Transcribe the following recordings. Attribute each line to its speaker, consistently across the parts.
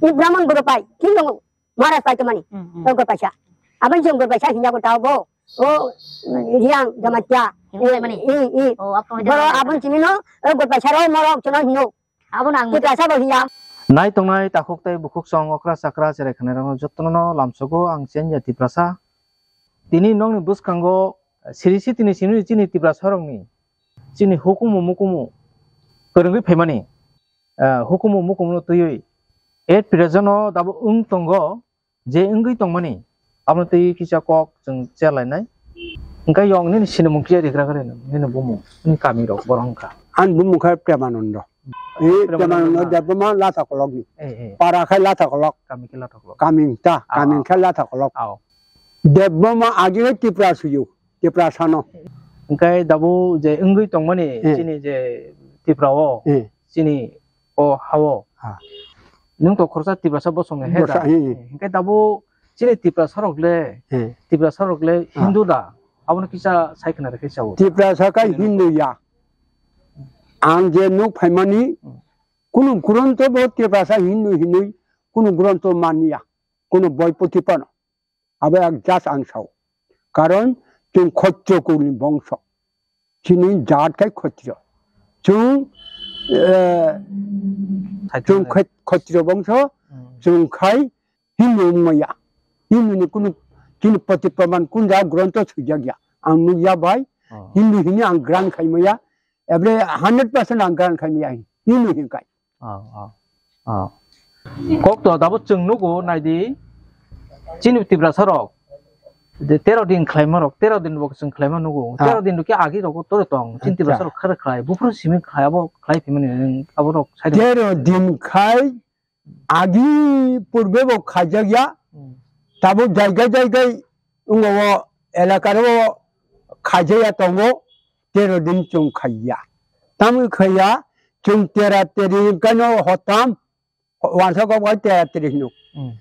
Speaker 1: 이 브라만 그룹파이 김동 마라스 파이트마니 그룹파샤 아번 좀 그룹파샤 hinjago tawo yang damatia i boro abon chimino groupacha ro morok chono hino abon ang groupacha bo hinja
Speaker 2: nai tongnai takok tai bukuk song okra sakra jere khanero jottono lamsogo ang chen ya tiprasa tini nongni buskango sirisi tini sinuni chini tiprasa rongni chini hukumu mukumu korongui phaimani hukumu mukumu tuyui et prejono dabo tongo je ungui tongmani abno tei kisa kok jeng chelai engka yong ni sinumung kia dikra kare ni bumu ni kami rok borongka
Speaker 3: an bumu khai Premanando Premanando dabo ma lata kolok ni para khai lata kolok
Speaker 2: kami ke lata kolok
Speaker 3: kami khai lata kolok dabo ma agi tipra suyu tipra sano
Speaker 2: engka dabo je ungui tongmani chini je tiprao chini o hawo nung to khorsa tipra sabo songe heda engka dabo chini tipra sarokle hindu da abon kisa saikna rakhe chau
Speaker 3: tipra sakai hindu ya ang je nuk phaimani kunu guronto bo tipra sa hindu kunu guronto mania kunu boy potipan abe ak jas ang sau karon chung khotjo kuli bongso chini jat kai khotjo chung khotjo bongso chung khai hindu maya hindu kunu kini pati paman kunja gronto sujagya ang nuya bai hindu hini ang gran khaimaya every 100% ang gran khaimaya hindu hin kai
Speaker 2: kok to dabo chungnugo naidi chini tibra sarok de 13 din khlaimarok 13 din bok chung khlaimanugo 13 din ke agi rok tore tong chin tibra sarok khara khlai bufro simi khayabo khlai pimani aborok sai
Speaker 3: 13 din khai agi purbe bo khajagya tabo jaigai ungo elakaro khajaya tongo 13 din chung khaya tam khaya chung tera teri kano hotam wansa ko wa tera teri nu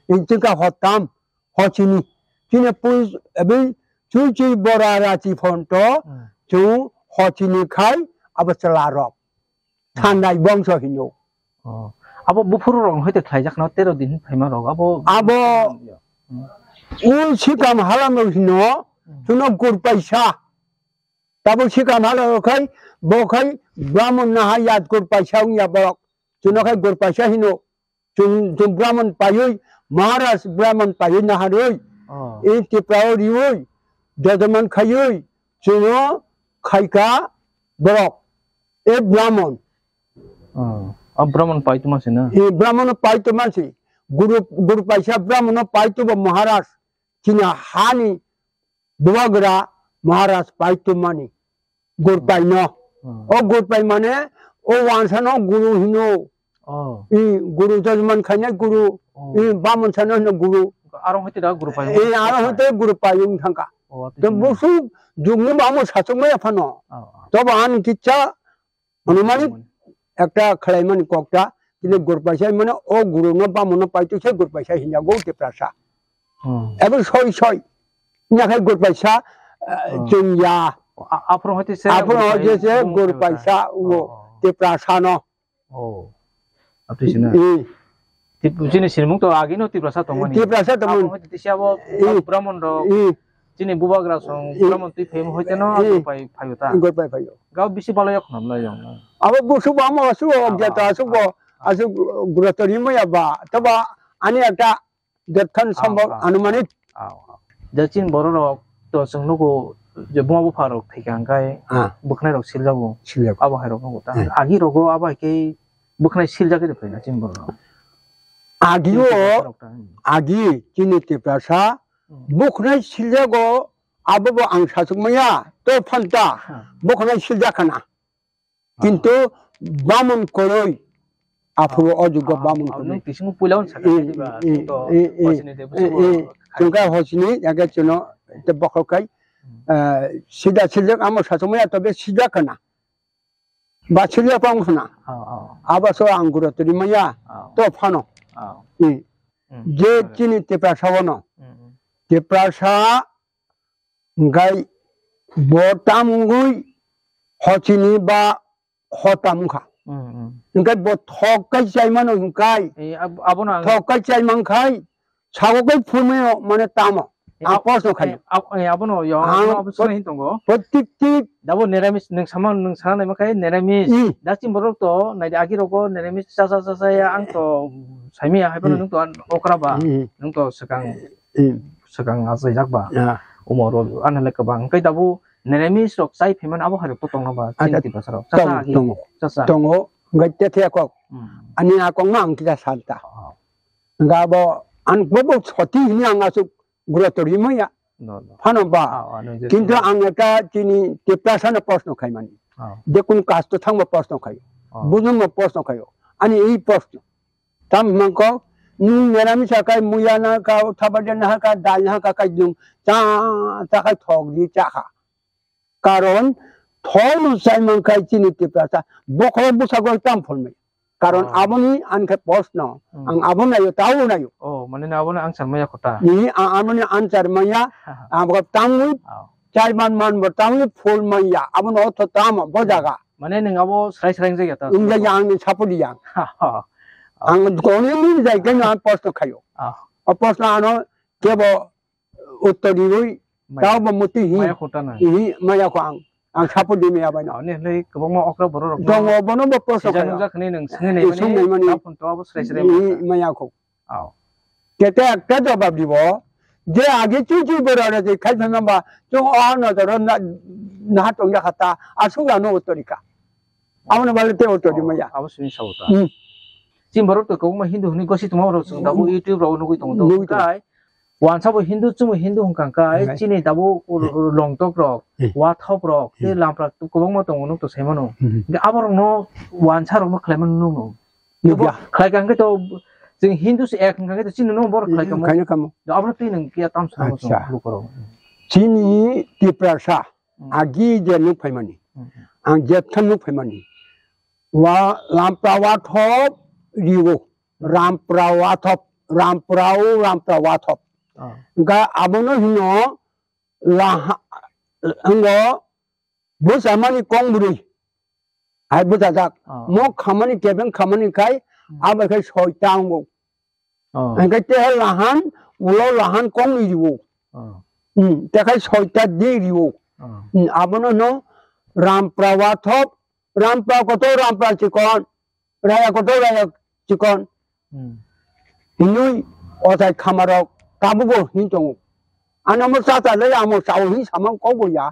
Speaker 3: in ka hotam hochini chine pus abi chuchi borara chi fonto chu hochini khai abachala rok thanai bongso hinu
Speaker 2: abo bufuro rong hoite khlaijak no 13 din phaima rok
Speaker 3: abo ul sikam halam hino tuno gur paisa tabo sikam halam khai bo khai brahman na hayat gur paisa ya borok tuno khai gur paisa hino tum brahman payoi maharaj brahman payoi na haroi e tiprao rioi jadaman khayoi tuno khaika borok e brahman
Speaker 2: brahman paitu masina
Speaker 3: e brahman paitu masi guru paisa brahman paitu bo maharaj kina hani duagra maharaj paitu mani gur paino o gur pai mane o wansano guru hino i guru jajman khanya guru i baman sano no guru
Speaker 2: arong hoite da guru pai
Speaker 3: e arong hoite guru payung thangka de musu jungni bamo sachongma yaphano to ban kicha manumani ekta khlaimani kokta kile gur paisa mane o guru no baman paitu se gur paisa hinja go te prasa ever soy nya khai gur paisa jungya
Speaker 2: apro hoite se
Speaker 3: gur paisa wo te prasa no
Speaker 2: apisina tipu chini silmung to agi no tiprasa tongmani
Speaker 3: tiprasa tongmani
Speaker 2: hoite tisiabo brahman ro chini bubagra song brahman ti phem hoite no pai phayuta
Speaker 3: gur pai phayo
Speaker 2: gaw bisi baloyak namla yong
Speaker 3: abo busu bamo asu objata asu bo asu guratori moya ba taba ani ekta dethan sambhav anumanit
Speaker 2: jachin boro rok to sungnugo je buma bu farok thikangkai bukhnai rok siljabu abo hairok no ta agi rogo aba ke bukhnai siljake de phina chin boro
Speaker 3: agi chini tiprasa bukhnai siljago abo bo ang sasukmaya to phanta bukhnai siljakana kintu bamun koroi afro ojugo bamun koroi
Speaker 2: kisingu puilawon sakani ba to hosini de
Speaker 3: chungka hosini yaga chuno te bokhokai sida siljak amo sasukmaya tobe siljakana ba siljak pangkhuna abaso anguro trimaya to phano je chini tiprasa wono tiprasa ngai botam ngui hochini ba hotamukha 그러니까 뭐 턱까지 짜이만 그러니까
Speaker 2: 아버나
Speaker 3: 턱까지 짜이만 가이 사고까지 풀면 만에 따모 아 버스 가요
Speaker 2: 아버노 영 수는 했던 거
Speaker 3: 버틱틱
Speaker 2: 나보 네라미스 능 사만 능 사나 마카이 네라미스 나치 모르도 나이 아기로고 네라미스 사사사사야 앙또 삶이야 해보는 능도 안 오크라바 능도 segang asal jakba umur anu lek bang kai tabu neremi sok sai piman abu harap potong naba cinti pasaro sasa lagi sasa
Speaker 3: tongo ngai te te ko ani a ko mang kita santa nga bo an bobo choti ni anga su guratori mo ya phano ba kintu anga chini te pasana posno khai mani de kun kasto thang mo posno khai bujum mo posno khayo ani ei posno tam mang ko nerami sakai muyana ka thabadana ka dalna ka kajung cha kai thog di cha kha karon thonu saimang kai chini te prasa bokho busagol tam phulme karon aboni an ka posno ang abona yo tawo na yo
Speaker 2: mane na abona ang sarmaya kota
Speaker 3: ni amoni an sarmaya abok tamu chaiman man bo tamu phul maya abono tho tam bojaga
Speaker 2: mane ning abo srai srai je yata
Speaker 3: ingja yang ni chapuli yang ang kone ni jai ke na posto khayo posto ano kebo uttori roi taw bo muti hi
Speaker 2: maya khota na
Speaker 3: hi maya ko ang sapu di me abana
Speaker 2: ne le kebong mo okra boro
Speaker 3: dong bono bo posto khayo
Speaker 2: jang khne nang sngene mani tapun to abo srai srai
Speaker 3: maya ko kete akta do bab dibo je age chuchi bora re je khai thang ba chung ana do na tong ya khata asuga no uttori ka amna bale te uttori maya
Speaker 2: abo sini sauta 지금 바로 또 그거 힌두 흔히 것이 도마로 쓴다고 유튜브로 누구 동도 그러니까 완사보 힌두 좀 힌두 홍강가 진이 다보 롱톡로 와탑로 그 람프라 또 그거 뭐 동은 또 세모노 근데 아버로 완사로 뭐 클레면 노노 누가 클레간 게또 지금 힌두스 에కం가 게 진노 뭐 클레가 뭐
Speaker 3: 가냐 뭐
Speaker 2: 아버로 뛰는 게 땀스라고 좀 그러고
Speaker 3: 진이 디프라사 아기 제는 팔만이 안 제탄 팔만이 와 람프라 와탑 riwo ramprawathop ga abono hino la ngo busamani kongburi ai butajak mo khamani keben khamani kai aba kai soitang ang kai te lahan ulo lahan kong riwo te kai soita de riwo abono no ramprawathop rampra ko to rampra chikon raya ko to raya chikon inui osai khamarok tabugo hinjong anamo sata le amo saw hi samang ko go ya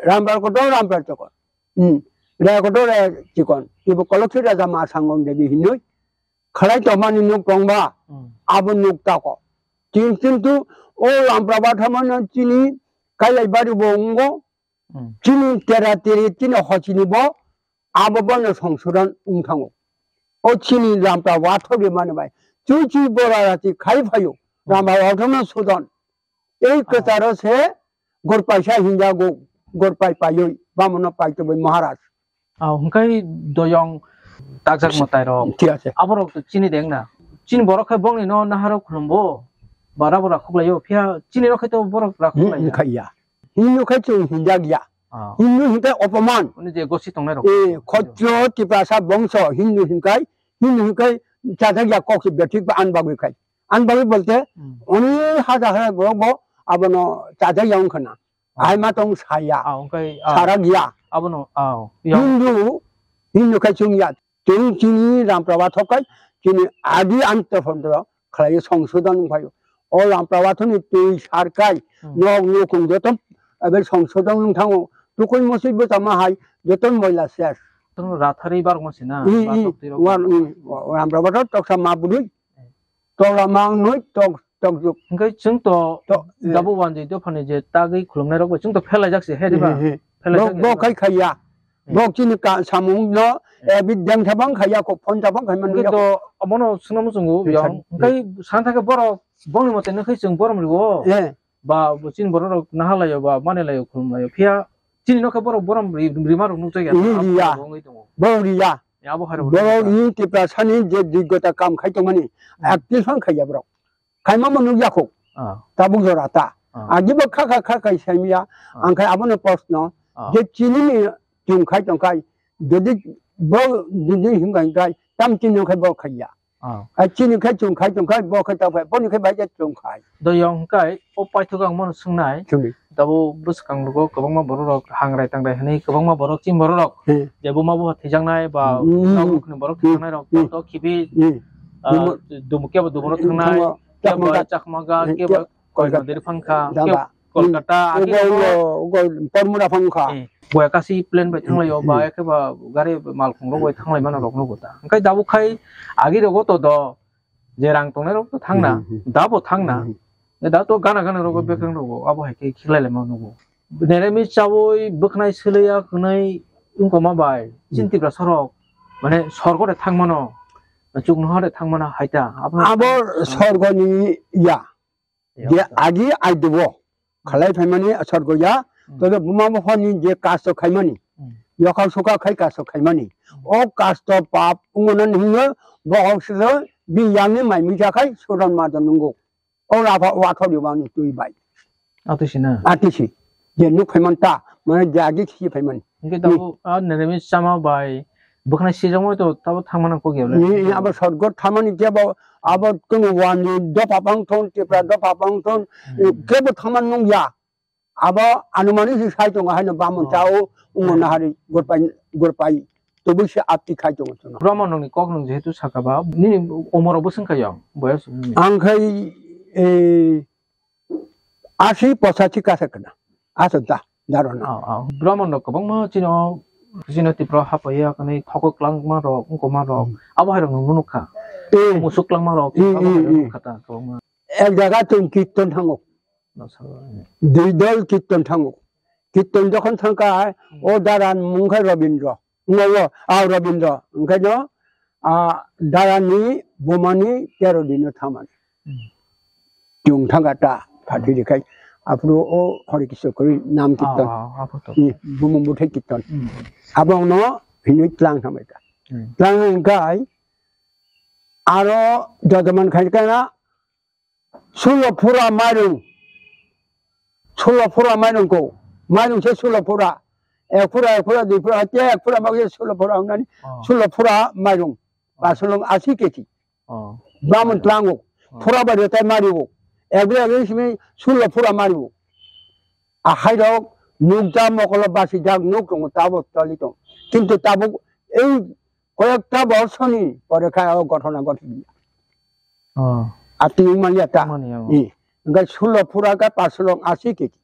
Speaker 3: rambar ko to rambar chikon raya ko to raya chikon ibo kolokhira jama sangong debi hinui khalai to mani nu pongba abun nukta ko tin tu o rambar ba thamana chini kai bari bongo chini terateri chini hochini bo 아버번의 성수란 웅탕호 어치니 람파 와토리 만나봐요 주지 보라라지 가입하요 라마 와토는 수단 이 그따라서 고르파샤 힌자고 고르파이 파요 바모나 파이토베 마하라스
Speaker 2: hunkai doyong takjak matairo aborok to chini dengna chini borok khai bongni no naharo khulumbo barabora khuklayo phia chini ro khai to borok rakhuklayo
Speaker 3: khaya hinnu khai chung hinjagiya hindu hinkai opoman
Speaker 2: ini je gosi tongnai ro
Speaker 3: khojo tipasa bongso hindu hinkai chathagya kokhi betik ba anbagui khai anbagui bolte oni hada bo abono chathagya khana ai ma tong saya
Speaker 2: hunkai
Speaker 3: saragya
Speaker 2: abono
Speaker 3: hindu khai chungya ting chini ramprawa thokai chini adi antafondro khlai সংশোধন bhayo o ramprawa thoni tei sarkai no kungjotom abe সংশোধন thang tukul mosi botama hai joton moila ses
Speaker 2: tong rathari bar mosina
Speaker 3: ramprawa tok sama budui tora mang noi tok juk
Speaker 2: hunkai chung to dabu wanji to phane je tagai khulumnai ro chung to phelai jakse hediba
Speaker 3: bo khai khaya bo chini ka samung no ebit dang thabang khaya ko phon thabang khai man
Speaker 2: to amono sunam sungu yang hunkai santhake boro bongni mote no khai chung borom rigo ba chin boro nahalayo ba manelayo khulumlayo phia chini no kha boro borom rimaru nukta ya
Speaker 3: boriya
Speaker 2: ya bo haro
Speaker 3: boro ni tipra sani je digota kam khai tongani active fan khaya bro khai ma manu yakho tabung jorata agiba kha khai saimia ang khai abono post no je chini ni tum khai tong khai dedi บ่นี่หิงกันไกตำจินใครบ่ขยะไอ้จินใครจุงไข่บ่ใครตาไข่บ่นี่ใครบ่จะจุงไข่
Speaker 2: 더 영가이 오빠이트강 승나이 다보 부스강로고 그방마 버럭 항라이 땅라이 하니 그방마 버럭 찜 버럭 제보마보 대장나이 바 나고 그는 버럭 대장나이로 또 기비 두무께바 두버럭 탕나이 깨바 짝마가 깨바 거기들 팡카 깨바 콜카타
Speaker 3: 아기고 퍼무라 팡카
Speaker 2: 뭐야 가시 플랜 바 탕라이요 바 깨바 가리 말콩로 바 탕라이 만나 록노고다 그러니까 다보카이 아기로고 또더 제랑 동네로 또 탕나 다보 탕나 나도 가나가나로고 백강로고 아버 할게 길래래만오고 내래미 짜보이 먹나이 슬래야 그나이 응고마바이 진티브라 서로 মানে সরগরে থাকমানো চুকনহরে থাকমানা হাইতা
Speaker 3: আবার সরগনি ইয়া যে আগে আইদব খালাই ফাইমানি সরগয়া তবে বুমামো হনি যে কাজ খাইমানি ইয়খাল সুকা খাই কাজ খাইমানি ও কাজ তো পাপ উঙ্গনন হিঙ্গ বহসলে বিয়াংনি মাইমি জাখাই সুরান মাদন নঙ্গো ওরাফা ওয়াথরি বানি তুইবাই
Speaker 2: আতিসিনা
Speaker 3: আতিসি যে নুক ফাইমানতা মানে জাগি খি ফাইমান
Speaker 2: 이게 또 내내미 짜마바이 북한의 시정모도 따로 탕만한 거기요.
Speaker 3: 이 아버 서거 탕만이 제바 아버 그는 완이 도파방톤 제프라 도파방톤 개버 탕만 농야 아버 아누마니 사이종 하는 밤은 자오 응원나 하리 gorpai 또부시 앞뒤 가정 없잖아.
Speaker 2: 그러면은 꼭는 제도 사가봐. 니니 오모로 무슨 가요? 뭐야?
Speaker 3: 안카이 아시 포사치 가서거나 아서다 나로나.
Speaker 2: 그러면은 그방뭐 지노 Sino tipro hapa ya kani thokok lang marok ko marok abo harang nunuka musuk lang marok abo kata ko ma
Speaker 3: এক জায়গা তুমি কীর্তন থাঙ্গো দুই দল কীর্তন থাঙ্গো কীর্তন যখন থাকায় ও দাঁড়ান মুখে রবীন্দ্র রবীন্দ্র ওখানে দাঁড়ানি বোমানি 13 দিন থামান জুং থাঙ্গাটা ফাটি দেখাই 앞으로 হরে কৃষ্ণ করি নাম কীর্তন বুমুঠে কীর্তন আবং ভিন্ন ক্লাং থামাইতা ক্লাং গাই আরো যজমান খাইকানা 술로푸라 마룡고 마룡 제 술로푸라 에푸라 디푸라 때 에푸라 막에 술로푸라 하니 술로푸라 마룡 마술롱 아시겠지 남은 랑고 풀어버려 때 말이고 에브리 열심히 술로푸라 말이고 아 하이로 눅자 먹을러 바시작 눅종 따보 떨리도 কিন্তু 따보 এই কয়েকটা বছরই পরে খায় ঘটনা ঘটে আতি মালিয়াটা 그러니까 술로푸라가 빠슬롱 아시겠지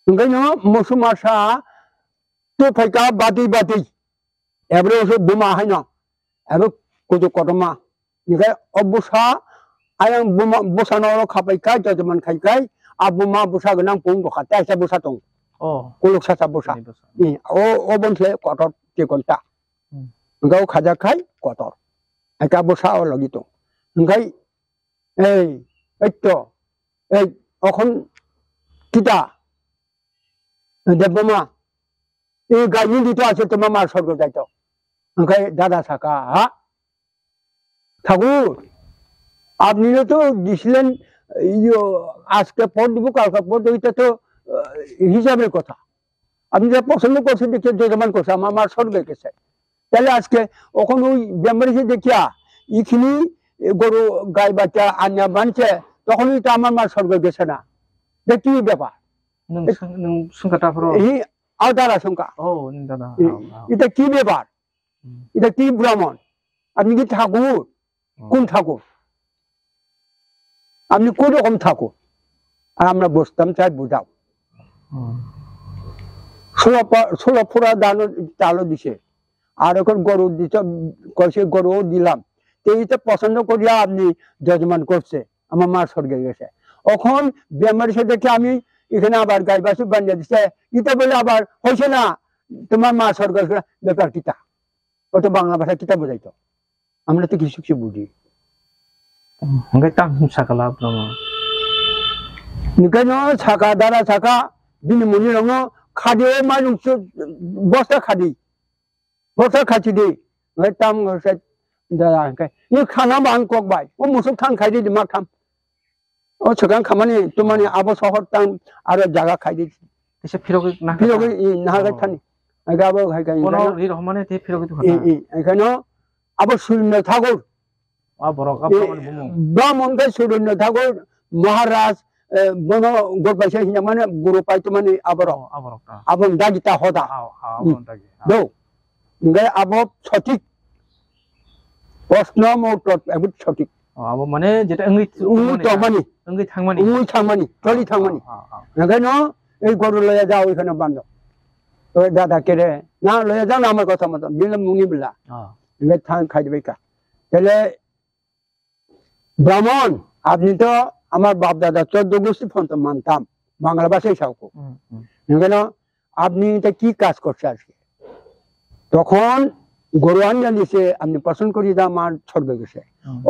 Speaker 3: 그러니까 무수마사 또 발가 바디 에브로서 부마 하냐 에브 고조 거도마 그러니까 어부사 아양 부마 부사노로 가발까 저저만 갈까 아부마 부사 그냥 봉도 갔다 해서 부사동 꼴록사사 부사 오번세 거도 제건다 그러니까 가자카이 거도 아까 부사 올라기도 그러니까 esto এখন কিটা দেবমা এই গাড়ি দিতে আছে তোমার মার স্বর্গ যাইতো ওখানে দাদা থাকা ঠাকুর আপনিও তো দিছিলেন আজকে পর দিব কালকে পর এটা তো হিসাবের কথা আপনি যা পছন্দ করছেন দেখে যজমান করছে আমার মার স্বর্গে গেছে তাহলে আজকে ওখানে ওই বেমারিকে দেখিয়া ইখিনি গরু গাই বাচ্চা আনিয়া বানছে তখনই তো আমার মার স্বর্গ গেছে না কি ব্যাপার এই আওতারা সংখ্যা এটা কি ব্যাপার এটা কি ব্রাহ্মণ আপনি কি ঠাকুর কোন ঠাকুর আপনি কোন রকম ঠাকুর আর আমরা বসতাম চাই বুঝাও 16 ফুরা দানো চালও দিছে আর এখন গরু দিতে কইছে গরু দিলাম এইটা পছন্দ করিয়া আপনি জজমান করছে আমার মা স্বর্গে গেছে এখন বেমারি সে দেখে আমি এখানে আবার গাই বাসু বানিয়ে দিচ্ছে এটা বলে আবার হয়েছে না তোমার মা স্বর্গে ব্যাপার কিতা ওটা বাংলা ভাষা কিতা বোঝাইতো আমরা তো কিছু কিছু বুঝি ছাকা দ্বারা ছাকা বিনিময় রঙ খাদি মানুষ বস্তা খাচ্ছি দি তাম দাদা 이 খানা 안 꼭바이 무슨 탕 가야 되지 막 탐 저간 가만히 또만이 아버 서헛 땅 아래 자가 가야 되지
Speaker 2: 그래서 필요가
Speaker 3: 나가 타니 아가버 하이가
Speaker 2: 오늘 이 로마네 대표로기도 하나.
Speaker 3: 이거는 아버 술며 타고
Speaker 2: 아 버럭 아버만 보면.
Speaker 3: 브라몬가 술며 타고 महाराज बनो गोपाशा हिंजामाने गुरु पाइतमाने आबरो आबम दागिता होदा दो इंगे आबो सठिक प्रश्न मोटट एबुट सठिक
Speaker 2: आबो माने जेटा अंगि थांमानि टलि थांमानि नगानो ए गरु लया जाओ इखनो बान्दो तो दादा केरे ना लया जा नाम कथा मत बिल मुंगि बिला इंगे थां खाइदबेका तेले ब्राह्मण आपनि तो আমার বাপ দাদা 14 গোষ্ঠী পর্যন্ত মানতাম বাংলা ভাষায় সাউকো কেন আপনি এটা কি কাজ করছে আজকে তখন গরুয়ান জানিছে আপনি পছন্দ করি দা আমার ছড়বে গেছে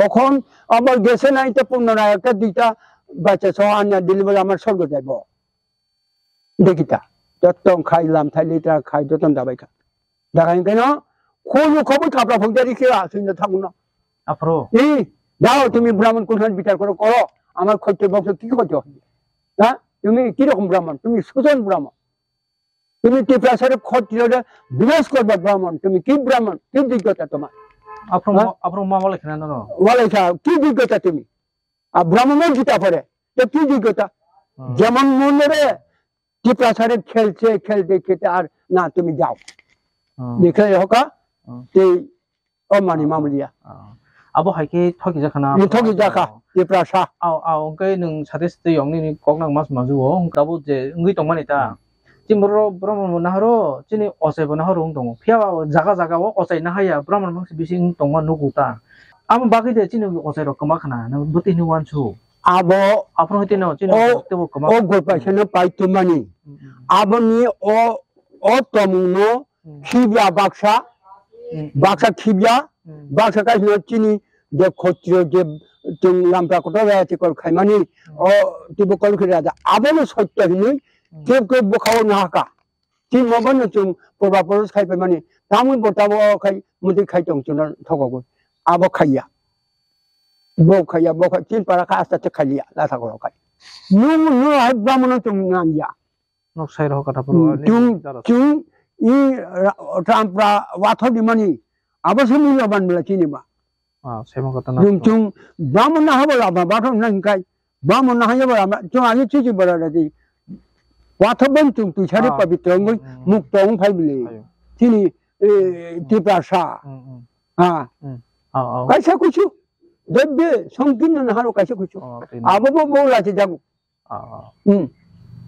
Speaker 2: এখন আবার গেছে না এটা পুনরায় একটা দুইটা বাচ্চা সহ আনিয়া দিলে বলে আমার স্বর্গ যাইব দেখিতা যতন খাইলাম থাইলিটা খাই যতন দাবাইকা দেখাই কেন কোনো খবর খাপড়া ফৌজারি কে আসুন থাকুন না আফরো
Speaker 3: এই যাও তুমি ব্রাহ্মণ কোন বিচার করো করো আমার খরচ বংশ কি খরচ হ্যাঁ তুমি কিরকম ব্রাহ্মণ তুমি সুজন ব্রাহ্মণ তুমি টিপ্রাসারে খরচ বিনাশ করবে ব্রাহ্মণ তুমি কি ব্রাহ্মণ কি যোগ্যতা তোমার
Speaker 2: আপনার মা বলে কেন
Speaker 3: বলে কি যোগ্যতা তুমি আর ব্রাহ্মণের গীতা পড়ে তো কি যোগ্যতা যেমন মনে টিপ্রাসারে খেলছে খেলতে খেতে আর না তুমি যাও দেখে হোকা সেই অমানি মামলিয়া
Speaker 2: আবো হাইকে ঠকি জাখানা
Speaker 3: ঠকি জাখা টিপ্রাসা
Speaker 2: আও কে নং সাদেস্তে ইংনি koknang mas majuo dabu je ngui tongmani ta jimboro brahman naharo chini osai bonaharo dong phia jaga jaga o osai nahaya brahman bangsi bising tongma nugu ta am bagi de chini osai ro kama khana na buti ni wanchu
Speaker 3: abo
Speaker 2: apro hite no chini tebo kama
Speaker 3: o golpa chena paitumani aboni o tomno khibya baksa khibya baksa ka chini যে খত্রিয় যে লাম্পা কটা আছে কল খাইমানি ও টিবো কল করে রাজা আবনো সত্য হিনি কেব কেব বখাও নাকা তিন মবন চুম পবা পরস খাইবে মানে তামুই বটাবো খাই মুদি খাইতং চুন ঠগগো আবো খাইয়া বখাই তিন পারা খা আস্তে খাইয়া লাথা করো খাই নু হাই ব্রাহ্মণ চুম নাইয়া
Speaker 2: নকসাই রহ কথা পুরো
Speaker 3: চুম ই ট্রাম্পরা ওয়াথ দিমানি আবসে মূল্যবান বলে চিনিবা Jung Brahman na habo la bathom nang kai Brahman na habo la chung ani chi chi bara di wathobon chung tu chari pavitra ngui muktong phai bile chini tiprasa ha kaisa kuchu debbe songkin na haro kaisa kuchu abo bo la chi jagu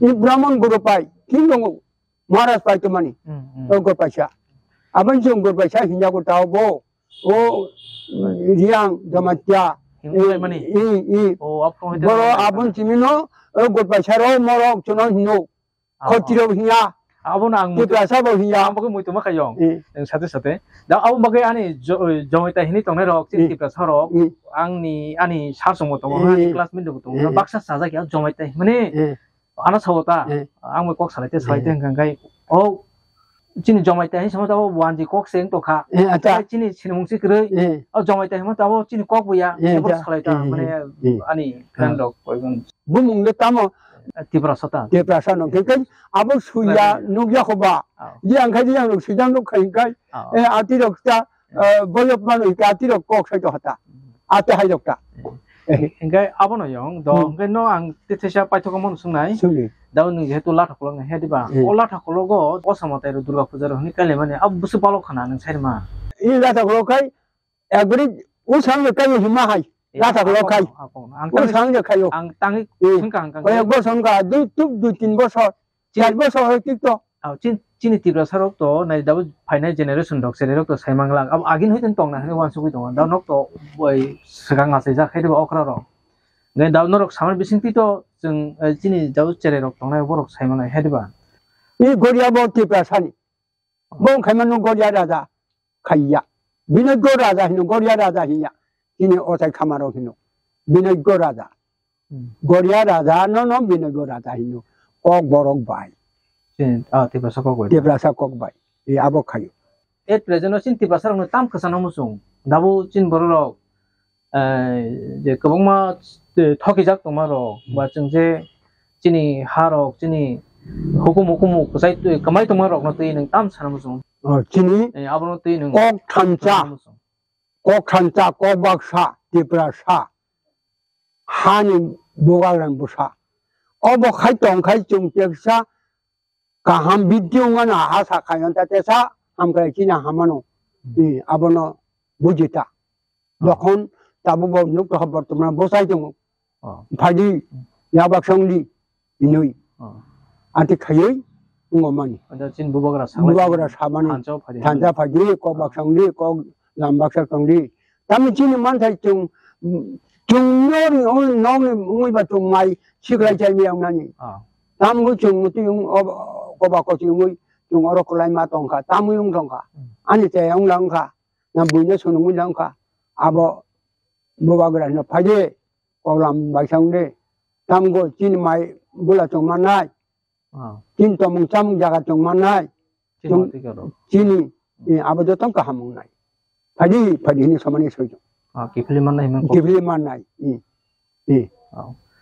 Speaker 3: i Brahman guru pai kingong Maharaj pai to mani go pasha aban chung go pasha hinja ko tao bo o riang damatya boro abun chimino go pasaro morok chuno hino khotiro hiya
Speaker 2: abun ang
Speaker 3: tiprasa bo hiya
Speaker 2: ambo moi tuma khayong eng sate sate da abu bagai ani joita hini tongne rok tiprasa rok ani sarsomo to classmate do to baksa saja kya joita mane ana sawta ang moi kok salate saite ngai o chini jomaita hi sama tawo wanji kok seng to kha chini chinmungsi kre jomaita hi ma tawo chini kok buya ebor khalaita mane ani kan dok koigon
Speaker 3: bumung de tamo tiprasa no ke abo suya nugya khoba yang khai yang no sijang no khai kai ati rokta boyop man ati rok kok sai to hata ate hai rokta
Speaker 2: engkai abo no yong do engkai no ang titesa paithokomon sungnai daun যেহেতু লাঠা কলং হে দিবা ও লাঠা কলগো অসমতে দুর্গা পূজার হনি কালে মানে আব বুসু পালো খানা নং সাইরমা
Speaker 3: ই লাঠা কল খাই একবারে ও সঙ্গে কাই হিমা হাই লাঠা কল খাই ও সঙ্গে খাইও
Speaker 2: আং তাঙ্গি সংকাং কাং
Speaker 3: ওই একবার সঙ্গে দুই তিন বছর 4 বছর হয় ঠিক তো
Speaker 2: চিনি তিব্রা সারক তো নাই দাবু ফাইনাল জেনারেশন ডক সেরেরক তো সাইমাংলাং আব আগিন হইতেন টং না হে ওয়ান সুকুই দং দাও নক তো বই সগাং আছে যা খাইদেবা অকরা র নে দাও নরক সামার বিসিংতি তো जों जिनि दाउ जेरेरक थांनाय बरक सायमानाय हेदबा
Speaker 3: इ गरिया बो तिप्रासानि बं खायमानु गरिया राजा खाइया बिनय राजा हिनो गरिया राजा हिया जिनि अथाय खामारो हिनो बिनय राजा गरिया राजा न बिनय राजा हिनो कक बरक बाय तिप्रासा कक बाय इ आबो खायो
Speaker 2: एट प्रेजेन्ट सिन तिप्रासा न ताम खसानो मुसुं दाबो चिन बरक जे गोबांमा थकिजाक दंमारो बा जों जे जिनि हारक जिनि hukum sai tu kamai tu marok na tu nang tam sana musung
Speaker 3: 진이
Speaker 2: abon tu nang
Speaker 3: 꼭 탄자 꼭 탄자 꼭 박사 디브라사 한이 뭐가란 부사 어버 활동 활동 역사 가함 비디오가 나하사 가연다 대사 함께 지나 하면은 이 아버노 무지다 너콘 다부보 누구 하버트만 보사이 좀 바디 야박성리 이누이 안티 카요이 응어마니
Speaker 2: 진 무바그라
Speaker 3: 사마니 단자 바디 꼬박성리 꼬 남박성리 담이 지는 많다 좀 중요한 오늘 너무 뭐가 좀 많이 시그라 재미없나니 담고 좀 좀 꼬박꼬 지금 좀 어렵고 라이마 동가 담용 동가 아니 대용 랑가 나 문제 소는 문장가 아버 뭐가 그러나 바지 꼬람 박성리 담고 진 많이 몰라 좀 만나 진 또몽 자가 좀 만나 좀 진이 아버지 동가 하면 나이 바지니 서만이 소죠
Speaker 2: 기필리만 나이면
Speaker 3: 기필리만 나이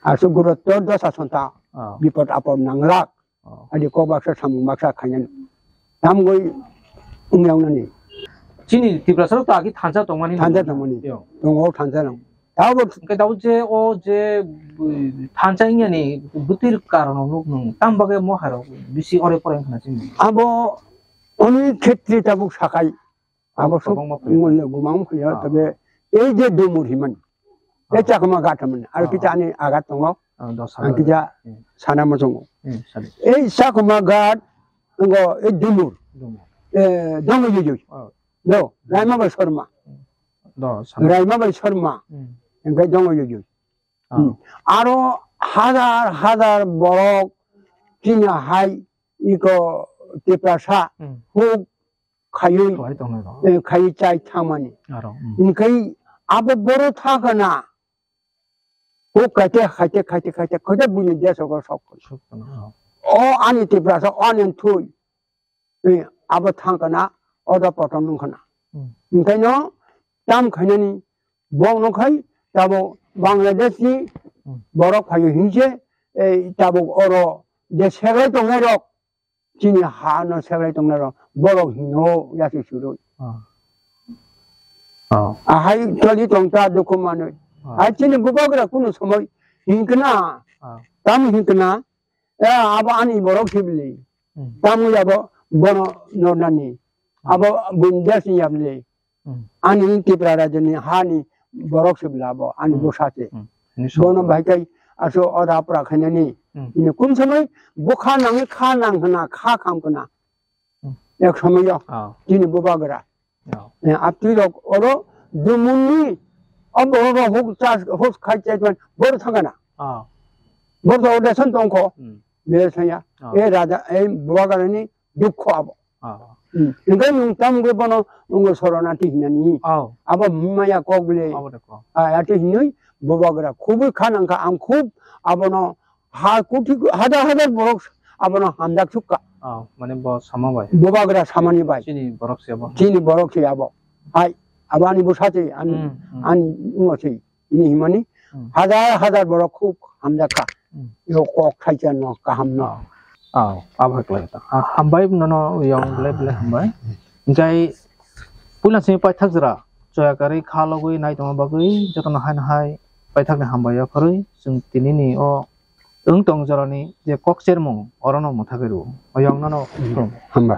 Speaker 3: 아주 그렇도 사선타 비법 앞으로 낭락 아니 꼬박사 삼박사 가냐 담고 운명하니
Speaker 2: 진이 디브라서 또 아기 탄자 동만이
Speaker 3: 동호 탄자는 다음
Speaker 2: 그러니까 나오제 어제 탄자 인연이 무티를 까라노 땀박에 뭐 하라고 미시 어레 버랭 하나지
Speaker 3: 아뭐 오늘 캐트리 다국 사가이 아뭐 속물 구망 그려 তবে এই যে দুমুরিমান এটা কমা গাটমান আর কি জানি আগাত দङ আর কি যা সানা মজং এই সাকমা গাট দङ এই দুমুর দङ জুজু 너 라이마발 설마 라이마발 설마 그러니까 정어유유 아로 하달 버럭 지냐 하이 이거 대파사 후 가요이 가이 짜이 타마니 그러니까 아버 버릇 하거나 꼭 가게 그때 문이 돼서 그 속고 아니 대파사 아는 투 아버 타거나 어다 버터는 거나 그러니까 땀 그년이 먹는 거이 다보 방글라데시 버럭 가요 hin제 다보 어로 내 세계 동네로 진이 하는 세계 동네로 버럭 히노 야시 주로 하이 저리 동타 도코만을 진이 무바그라 꾸는 소모 힌크나 땀 힌크나 야 아바 아니 버럭 히빌리 땀을 야보 버너 노나니 아버 문제시 yapli 아니 티브라라더니 하니 버럭 십라보 아니 보사테 보는 바이kai 아서 어다 프라카냐니 이네 꿈섬의 목하낭이 카낭하나 카캄거나 약 섬이요 이네 무바그라 네 앞뒤로 어로 두문이 어버가 혹 칼제전 버릇하거나 버릇 어디 선동코 매서야 에 라자 에 무바가라니 육코하고 그러니까 땀그 번호 거 서로나한테 있냐니 아버 민마야 꼬불래 야한테 있니 뭐바그라 굽을 가는가 안 굽 아버노 하꾸티 하다 버럭 아버노 한닥 줄까
Speaker 2: মানে 사마바이
Speaker 3: 뭐바그라 사마니 바이
Speaker 2: 진이 버럭세버
Speaker 3: 야보 아이 아바니 부사지 아니 뭐지 이니 힘하니 하다 버럭 굽 한닥가 이거 꼭 하지 않노 까함노
Speaker 2: 아바클레다 함바이 너너 영 블레블레 함바이 인가이 पुलासे पाइथाकजरा जयाकारि खालगै नायदङ बागै जतन हाय पाइथाकने हामबाया खरै जों तिनिनि अ ओं दं जरानि जे कक्सेरमं अरन मथागेरु अयं ननो हामबा